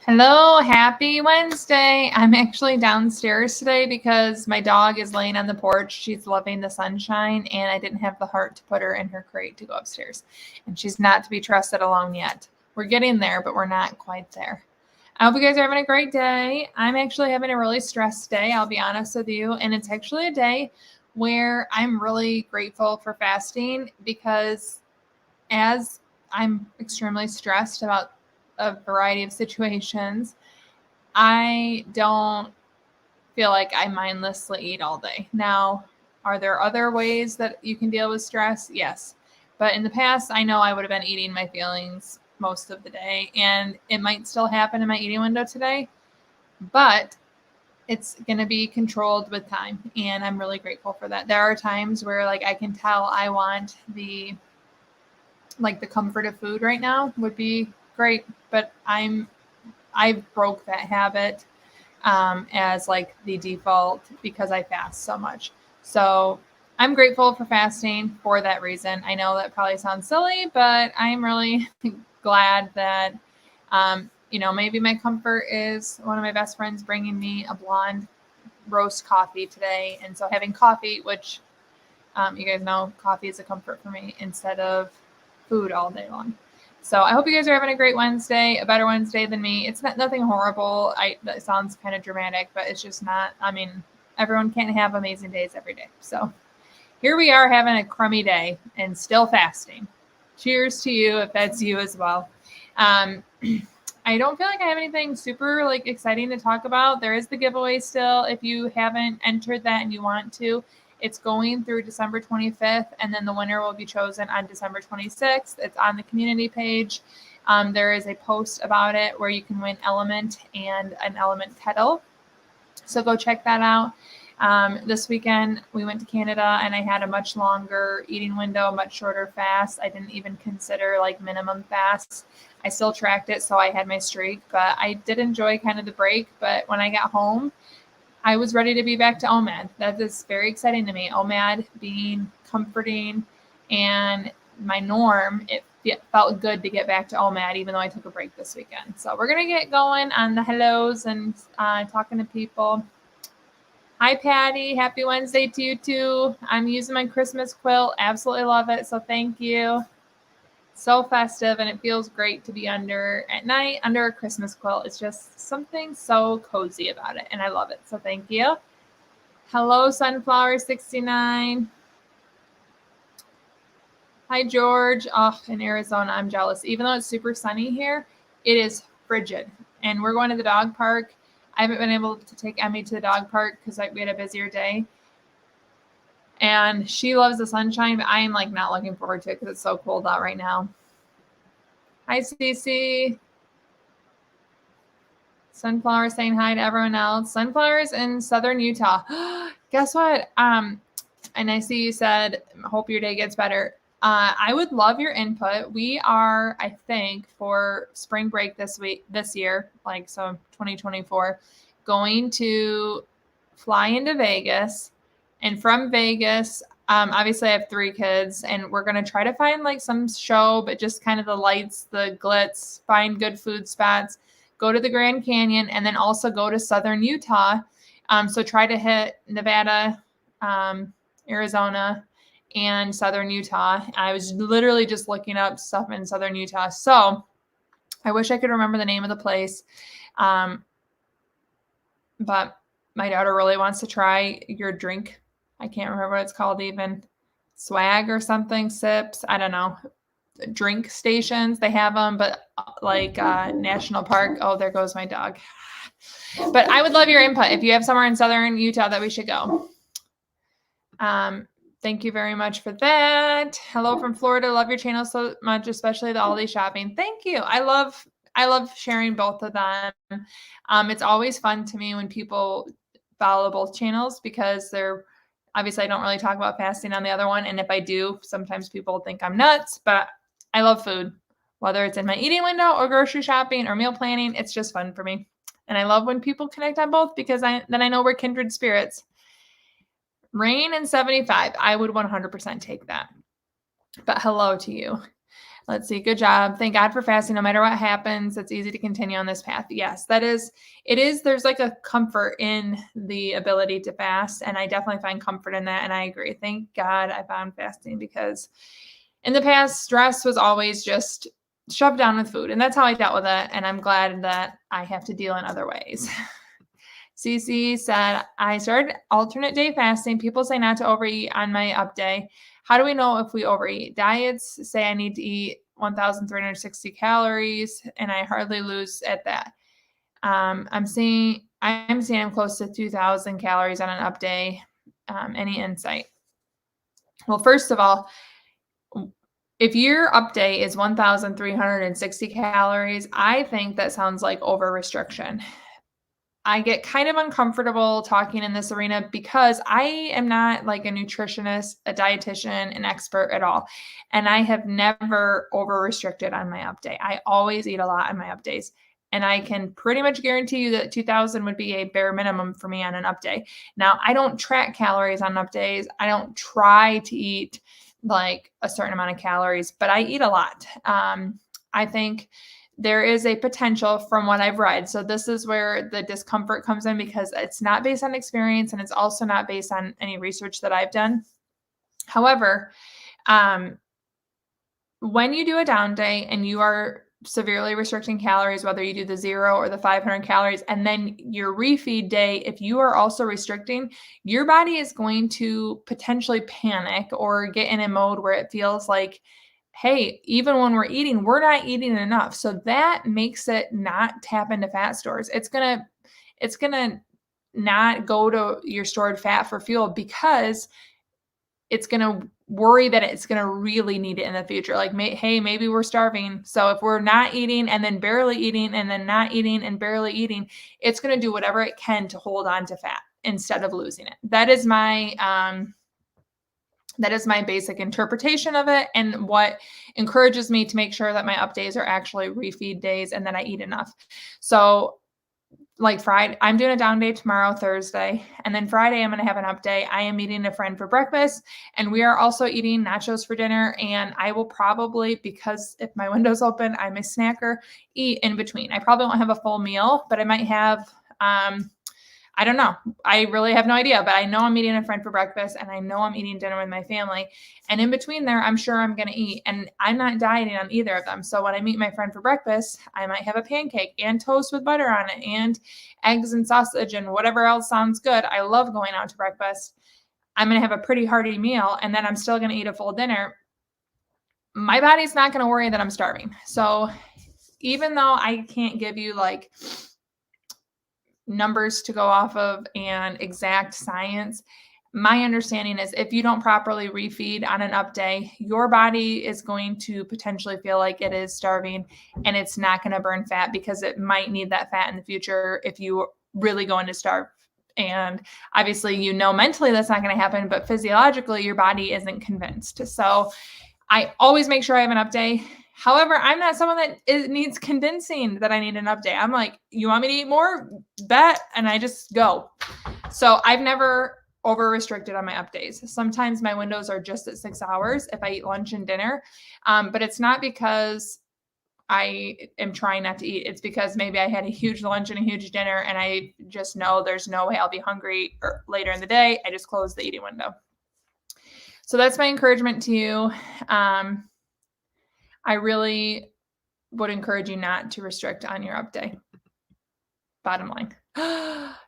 Hello, happy Wednesday. I'm actually downstairs today because my dog is laying on the porch. She's loving the sunshine, and I didn't have the heart to put her in her crate to go upstairs. And she's not to be trusted alone yet. We're getting there, but we're not quite there. I hope you guys are having a great day. I'm actually having a really stressed day, I'll be honest with you. And it's actually a day where I'm really grateful for fasting because as I'm extremely stressed about a variety of situations, I don't feel like I mindlessly eat all day. Now, are there other ways that you can deal with stress? Yes. But in the past, I know I would have been eating my feelings most of the day, and it might still happen in my eating window today, but it's going to be controlled with time. And I'm really grateful for that. There are times where I can tell I want the comfort of food right now would be great, but I broke that habit as the default because I fast so much. So I'm grateful for fasting for that reason. I know that probably sounds silly, but I'm really glad that maybe my comfort is one of my best friends bringing me a blonde roast coffee today, and so having coffee, which you guys know, coffee is a comfort for me instead of food all day long. So I hope you guys are having a great Wednesday, a better Wednesday than me. It's nothing horrible. That sounds kind of dramatic, but it's just not. I mean, everyone can't have amazing days every day. So here we are having a crummy day and still fasting. Cheers to you if that's you as well. I don't feel like I have anything super exciting to talk about. There is the giveaway still. If you haven't entered that and you want to, it's going through December 25th, and then the winner will be chosen on December 26th. It's on the community page. There is a post about it where you can win Element and an Element kettle. So go check that out. This weekend, we went to Canada, and I had a much longer eating window, a much shorter fast. I didn't even consider minimum fasts. I still tracked it, so I had my streak, but I did enjoy kind of the break. But when I got home, I was ready to be back to OMAD. That is very exciting to me. OMAD being comforting and my norm, it felt good to get back to OMAD, even though I took a break this weekend. So we're going to get going on the hellos and talking to people. Hi, Patty. Happy Wednesday to you, too. I'm using my Christmas quilt. Absolutely love it. So thank you. So festive, and it feels great to be at night under a Christmas quilt. It's just something so cozy about it, and I love it. So thank you. Hello, Sunflower 69. Hi, George. Oh, in Arizona, I'm jealous. Even though it's super sunny here, it is frigid, and we're going to the dog park. I haven't been able to take Emmy to the dog park because we had a busier day. And she loves the sunshine, but I am not looking forward to it because it's so cold out right now. Hi, Cece. Sunflower saying hi to everyone else. Sunflower's in southern Utah. Guess what? And I see you said, hope your day gets better. I would love your input. We are, I think, for spring break this year, so 2024, going to fly into Vegas. And from Vegas, obviously I have 3 kids, and we're going to try to find some show, but just kind of the lights, the glitz, find good food spots, go to the Grand Canyon, and then also go to southern Utah. So try to hit Nevada, Arizona, and southern Utah. I was literally just looking up stuff in southern Utah. So I wish I could remember the name of the place. But my daughter really wants to try your drink. I can't remember what it's called even. Swag or something, sips. I don't know. Drink stations. They have them, but National Park. Oh, there goes my dog. But I would love your input if you have somewhere in southern Utah that we should go. Thank you very much for that. Hello from Florida. Love your channel so much, especially the holiday shopping. Thank you. I love sharing both of them. It's always fun to me when people follow both channels because obviously I don't really talk about fasting on the other one. And if I do, sometimes people think I'm nuts, but I love food, whether it's in my eating window or grocery shopping or meal planning. It's just fun for me. And I love when people connect on both because then I know we're kindred spirits. Rain and 75. I would 100% take that. But hello to you. Let's see. Good job. Thank God for fasting. No matter what happens, it's easy to continue on this path. Yes, it is. There's like a comfort in the ability to fast. And I definitely find comfort in that. And I agree. Thank God I found fasting, because in the past, stress was always just shoved down with food. And that's how I dealt with it. And I'm glad that I have to deal in other ways. Cece said, I started alternate day fasting. People say not to overeat on my up day. How do we know if we overeat? Diets say I need to eat 1,360 calories, and I hardly lose at that. I'm seeing I'm close to 2,000 calories on an up day. Any insight? Well, first of all, if your up day is 1,360 calories, I think that sounds like over restriction. I get kind of uncomfortable talking in this arena because I am not like a nutritionist, a dietitian, an expert at all. And I have never over restricted on my up day. I always eat a lot on my up days. And I can pretty much guarantee you that 2,000 would be a bare minimum for me on an up day. Now, I don't track calories on up days. I don't try to eat like a certain amount of calories, but I eat a lot. I think there is a potential from what I've read. So this is where the discomfort comes in, because it's not based on experience and it's also not based on any research that I've done. However, when you do a down day and you are severely restricting calories, whether you do the 0 or the 500 calories, and then your refeed day, if you are also restricting, your body is going to potentially panic or get in a mode where it feels like, hey, even when we're eating, we're not eating enough. So that makes it not tap into fat stores. It's going to not go to your stored fat for fuel, because it's going to worry that it's going to really need it in the future. Like, hey, maybe we're starving. So if we're not eating and then barely eating and then not eating and barely eating, it's going to do whatever it can to hold on to fat instead of losing it. That is my basic interpretation of it, and what encourages me to make sure that my up days are actually refeed days and that I eat enough. So like Friday, I'm doing a down day tomorrow, Thursday, and then Friday I'm going to have an up day. I am meeting a friend for breakfast, and we are also eating nachos for dinner. And I will probably, because if my window's open, I'm a snacker, eat in between. I probably won't have a full meal, but I might have, I don't know. I really have no idea, but I know I'm meeting a friend for breakfast, and I know I'm eating dinner with my family. And in between there, I'm sure I'm going to eat, and I'm not dieting on either of them. So when I meet my friend for breakfast, I might have a pancake and toast with butter on it and eggs and sausage and whatever else sounds good. I love going out to breakfast. I'm going to have a pretty hearty meal, and then I'm still going to eat a full dinner. My body's not going to worry that I'm starving. So even though I can't give you like numbers to go off of and exact science, my understanding is if you don't properly refeed on an up day, your body is going to potentially feel like it is starving, and it's not going to burn fat because it might need that fat in the future if you really go into starve. And obviously, mentally that's not going to happen, but physiologically your body isn't convinced. So I always make sure I have an up day. However, I'm not someone that needs convincing that I need an up day. I'm like, you want me to eat more? Bet. And I just go. So I've never over restricted on my up days. Sometimes my windows are just at 6 hours if I eat lunch and dinner. But it's not because I am trying not to eat. It's because maybe I had a huge lunch and a huge dinner, and I just know there's no way I'll be hungry later in the day. I just close the eating window. So that's my encouragement to you. I really would encourage you not to restrict on your up day. Bottom line.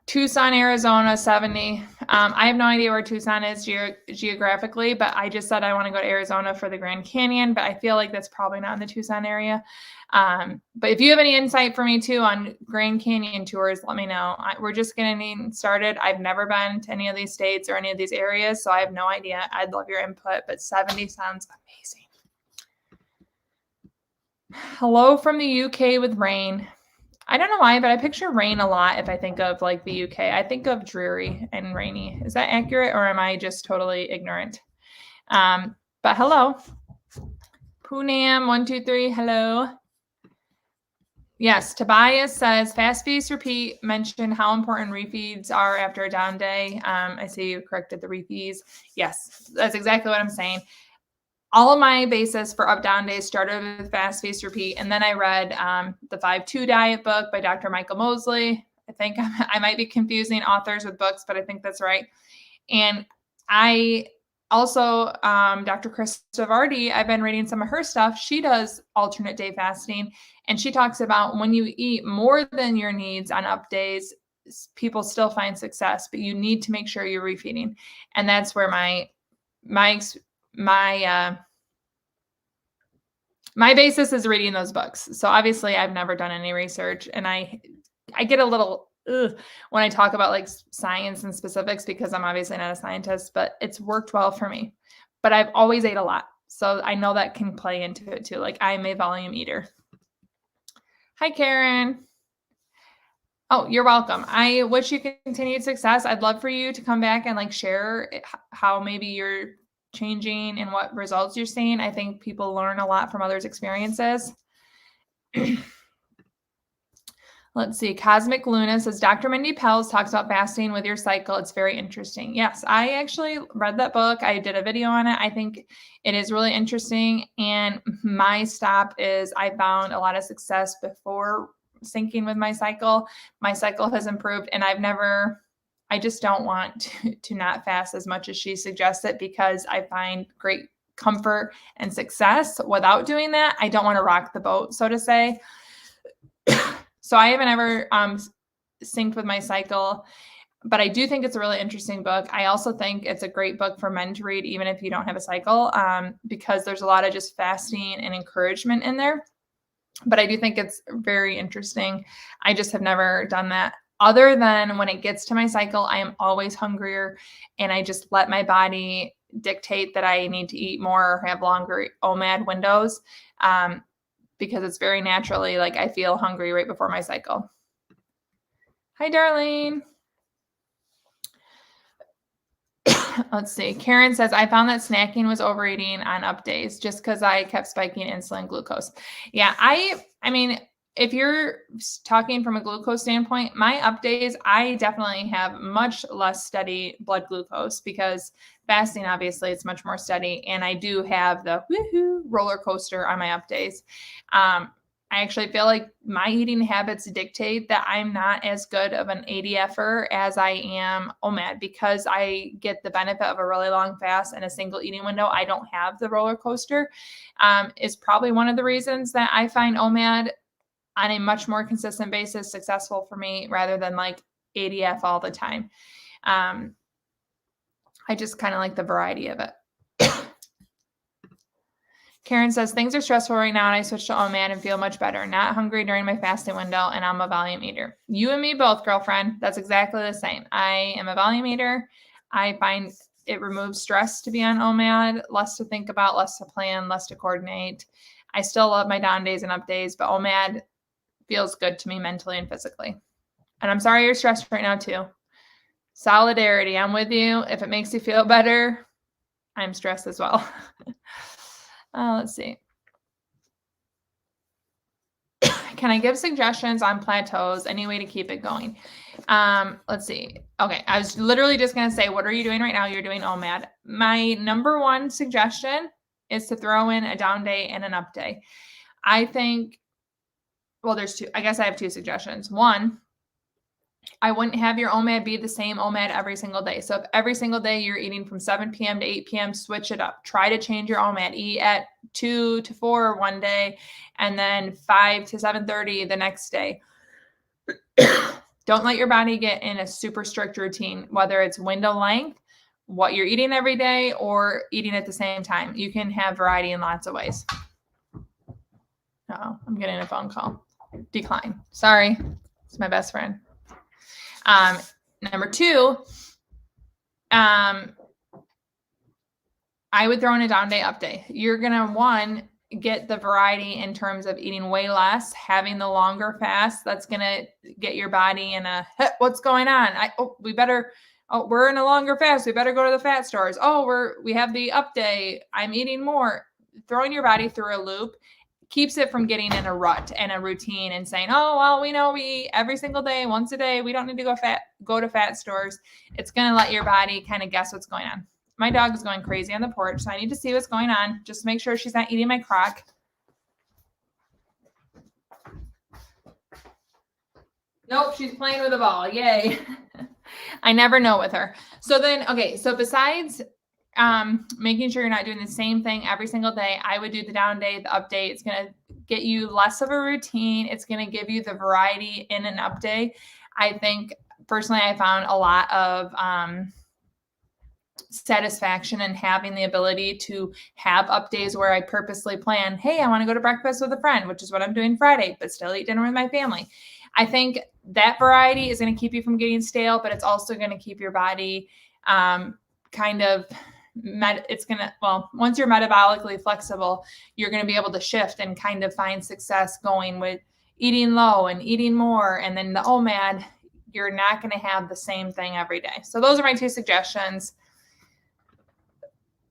Tucson, Arizona, 70. I have no idea where Tucson is geographically, but I just said I want to go to Arizona for the Grand Canyon, but I feel like that's probably not in the Tucson area. But if you have any insight for me too on Grand Canyon tours, let me know. We're just getting started. I've never been to any of these states or any of these areas, so I have no idea. I'd love your input, but 70 sounds amazing. Hello from the UK with rain. I don't know why, but I picture rain a lot if I think of like the UK. I think of dreary and rainy. Is that accurate, or am I just totally ignorant? But hello. Poonam, 123, hello. Yes, Tobias says, fast feast, repeat, mention how important refeeds are after a down day. I see you corrected the refeeds. Yes, that's exactly what I'm saying. all of my basis for up down days started with fast, feast, repeat. And then I read the 5-2 diet book by Dr. Michael Mosley. I think I might be confusing authors with books, but I think that's right. And I also, Dr. Krista Vardy, I've been reading some of her stuff. She does alternate day fasting. And she talks about when you eat more than your needs on up days, people still find success, but you need to make sure you're refeeding. And that's where my basis is reading those books. So obviously I've never done any research, and I get a little when I talk about like science and specifics, because I'm obviously not a scientist, but it's worked well for me. But I've always ate a lot. So I know that can play into it too. Like, I'm a volume eater. Hi, Karen. Oh, you're welcome. I wish you continued success. I'd love for you to come back and like share how maybe you're changing and what results you're seeing. I think people learn a lot from others' experiences. Let's see. Cosmic Luna says, Dr. Mindy Pelz talks about fasting with your cycle. It's very interesting. Yes, I actually read that book. I did a video on it. I think it is really interesting. And my stop is I found a lot of success before syncing with my cycle. My cycle has improved, and I just don't want to not fast as much as she suggests it, because I find great comfort and success without doing that. I don't want to rock the boat, so to say. So I haven't ever synced with my cycle, but I do think it's a really interesting book. I also think it's a great book for men to read, even if you don't have a cycle, because there's a lot of just fasting and encouragement in there. But I do think it's very interesting. I just have never done that. Other than when it gets to my cycle, I am always hungrier, and I just let my body dictate that I need to eat more or have longer OMAD windows, because it's very naturally like I feel hungry right before my cycle. Hi, Darlene. Let's see. Karen says, I found that snacking was overeating on up days just because I kept spiking insulin glucose. Yeah, I mean, if you're talking from a glucose standpoint, my up days, I definitely have much less steady blood glucose, because fasting, obviously, it's much more steady. And I do have the woohoo roller coaster on my up days. I actually feel like my eating habits dictate that I'm not as good of an ADFer as I am OMAD, because I get the benefit of a really long fast and a single eating window. I don't have the roller coaster. Is probably one of the reasons that I find OMAD on a much more consistent basis successful for me, rather than like ADF all the time. I just kind of like the variety of it. Karen says, things are stressful right now, and I switched to OMAD and feel much better. Not hungry during my fasting window, and I'm a volume eater. You and me both, girlfriend. That's exactly the same. I am a volume eater. I find it removes stress to be on OMAD, less to think about, less to plan, less to coordinate. I still love my down days and up days, but OMAD feels good to me mentally and physically. And I'm sorry you're stressed right now too. Solidarity. I'm with you. If it makes you feel better, I'm stressed as well. Let's see. Can I give suggestions on plateaus? Any way to keep it going? Let's see. Okay. I was literally just going to say, what are you doing right now? You're doing OMAD. My number one suggestion is to throw in a down day and an up day. I think, well, there's two. I guess I have two suggestions. One, I wouldn't have your OMAD be the same OMAD every single day. So if every single day you're eating from 7 p.m. to 8 p.m., switch it up. Try to change your OMAD. Eat at 2 to 4 one day, and then 5 to 7:30 the next day. Don't let your body get in a super strict routine, whether it's window length, what you're eating every day, or eating at the same time. You can have variety in lots of ways. Uh-oh, I'm getting a phone call. Decline. Sorry. It's my best friend. Number two, I would throw in a down day, up day. You're going to, get the variety in terms of eating way less, having the longer fast. That's going to get your body in a, hey, what's going on? We're in a longer fast. We better go to the fat stores. We have the up day. I'm eating more. Throwing your body through a loop keeps it from getting in a rut and a routine and saying, oh, well, we know we eat every single day, once a day. We don't need to go to fat stores. It's going to let your body kind of guess what's going on. my dog is going crazy on the porch, so I need to see what's going on. Just make sure she's not eating my crock. Nope, she's playing with a ball. Yay. I never know with her. So then, okay, so besides making sure you're not doing the same thing every single day, I would do the down day, the up day. It's going to get you less of a routine. It's going to give you the variety in an up day. I think personally, I found a lot of satisfaction in having the ability to have up days where I purposely plan, hey, I want to go to breakfast with a friend, which is what I'm doing Friday, but still eat dinner with my family. I think that variety is going to keep you from getting stale, but it's also going to keep your body kind of once you're metabolically flexible, you're going to be able to shift and kind of find success going with eating low and eating more. And then the OMAD, you're not going to have the same thing every day. So those are my 2 suggestions.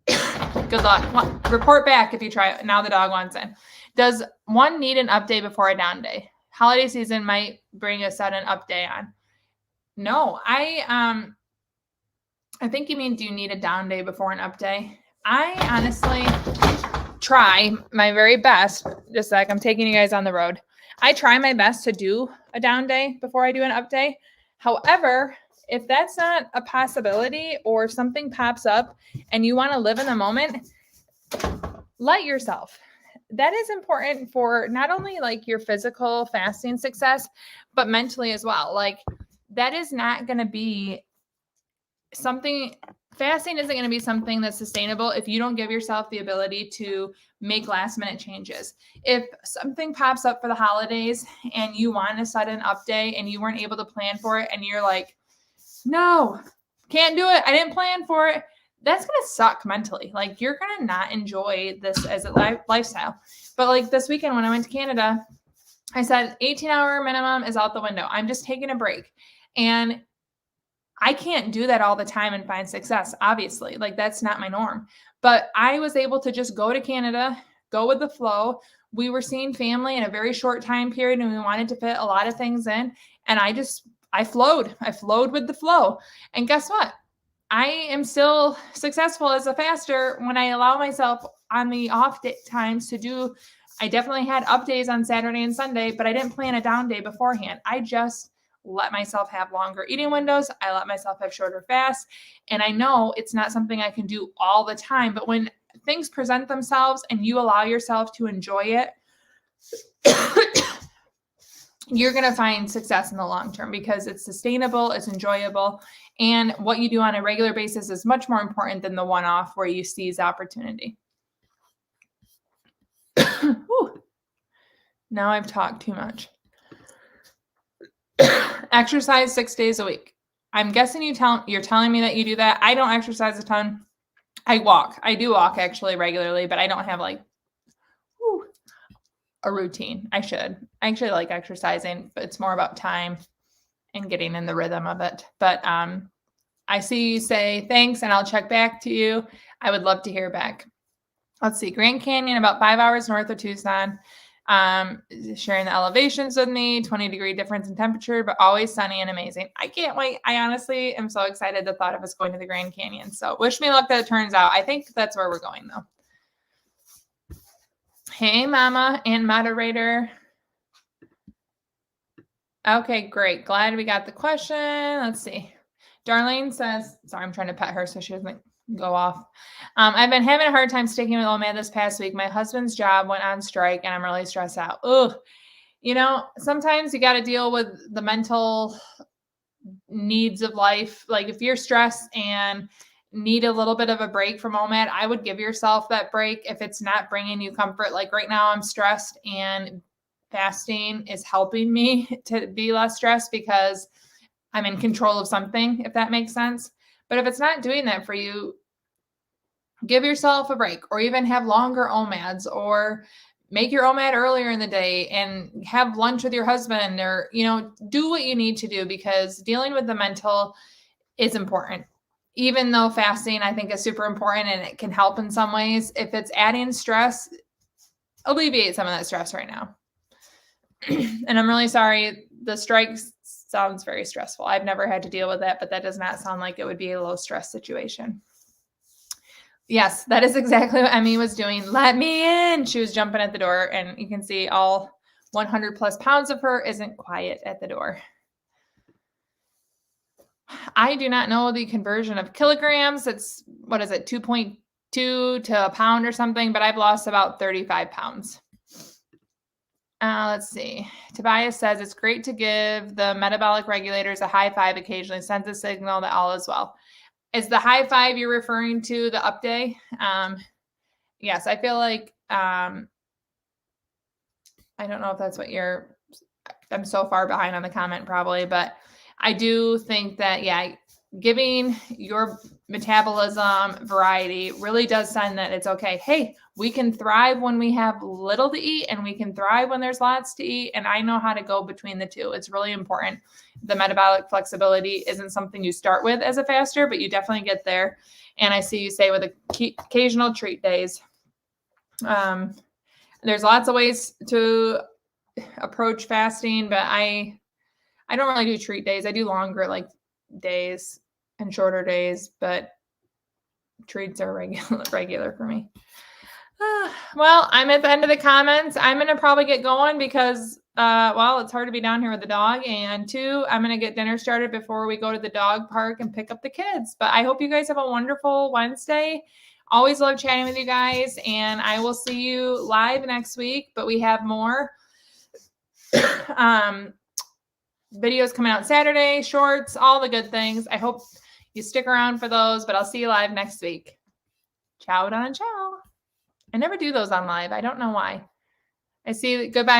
Good luck. Report back if you try it. Now the dog wants in. Does one need an up day before a down day? Holiday season might bring a sudden up day on. No, I think you mean, do you need a down day before an up day? I honestly try my very best. Just like I'm taking you guys on the road. I try my best to do a down day before I do an up day. However, if that's not a possibility or something pops up and you want to live in the moment, let yourself. That is important for not only like your physical fasting success, but mentally as well. Like that is not going to be something, fasting isn't going to be something that's sustainable if you don't give yourself the ability to make last minute changes. If something pops up for the holidays and you want a sudden up day and you weren't able to plan for it and you're like, no, can't do it, I didn't plan for it, that's going to suck mentally. Like you're going to not enjoy this as a lifestyle. But like this weekend when I went to Canada, I said 18-hour minimum is out the window. I'm just taking a break. And I can't do that all the time and find success, obviously. Like that's not my norm. But I was able to just go to Canada, go with the flow. We were seeing family in a very short time period and we wanted to fit a lot of things in. And I flowed. I flowed with the flow. And guess what? I am still successful as a faster when I allow myself on the off day times to do. I definitely had up days on Saturday and Sunday, but I didn't plan a down day beforehand. I just let myself have longer eating windows. I let myself have shorter fasts. And I know it's not something I can do all the time, but when things present themselves and you allow yourself to enjoy it, you're going to find success in the long term because it's sustainable, it's enjoyable, and what you do on a regular basis is much more important than the one-off where you seize opportunity. Now I've talked too much. Exercise 6 days a week. I'm guessing you're telling me that you do that. I don't exercise a ton. I walk. I do walk actually regularly, but I don't have like a routine. I actually like exercising, but it's more about time and getting in the rhythm of it. But I see you say thanks and I'll check back to you. I would love to hear back. Let's see. Grand Canyon, about 5 hours north of Tucson. Sharing the elevations with me, 20-degree difference in temperature, but always sunny and amazing. I can't wait. I honestly am so excited the thought of us going to the Grand Canyon. So wish me luck that it turns out. I think that's where we're going though. Hey, Mama and moderator. Okay, great. Glad we got the question. Let's see. Darlene says, sorry, I'm trying to pet her so she doesn't go off. I've been having a hard time sticking with OMAD this past week. My husband's job went on strike and I'm really stressed out. Ugh. You know, sometimes you got to deal with the mental needs of life. Like if you're stressed and need a little bit of a break from OMAD, I would give yourself that break if it's not bringing you comfort. Like right now I'm stressed and fasting is helping me to be less stressed because I'm in control of something, if that makes sense. But if it's not doing that for you, give yourself a break or even have longer OMADs or make your OMAD earlier in the day and have lunch with your husband or, you know, do what you need to do because dealing with the mental is important. Even though fasting, I think, is super important and it can help in some ways, if it's adding stress, alleviate some of that stress right now. And I'm really sorry. The strike sounds very stressful. I've never had to deal with that, but that does not sound like it would be a low stress situation. Yes, that is exactly what Emmy was doing. Let me in. She was jumping at the door, and you can see all 100 plus pounds of her isn't quiet at the door. I do not know the conversion of kilograms. It's, what is it, 2.2 to a pound or something, but I've lost about 35 pounds. Let's see. Tobias says it's great to give the metabolic regulators a high five occasionally, sends a signal that all is well. Is the high five you're referring to the up day? Yes, I feel like, I don't know if that's what I'm so far behind on the comment probably, but I do think that, yeah, giving your metabolism variety really does send that it's okay. Hey, we can thrive when we have little to eat, and we can thrive when there's lots to eat. And I know how to go between the two. It's really important. The metabolic flexibility isn't something you start with as a faster, but you definitely get there. And I see you say with occasional treat days. There's lots of ways to approach fasting, but I don't really do treat days. I do longer like days and shorter days, but treats are regular for me. Well, I'm at the end of the comments. I'm going to probably get going because, well, it's hard to be down here with the dog. And 2, I'm going to get dinner started before we go to the dog park and pick up the kids. But I hope you guys have a wonderful Wednesday. Always love chatting with you guys. And I will see you live next week. But we have more videos coming out Saturday, shorts, all the good things. I hope you stick around for those. But I'll see you live next week. Ciao, Don, ciao. I never do those on live. I don't know why. I see. Goodbye.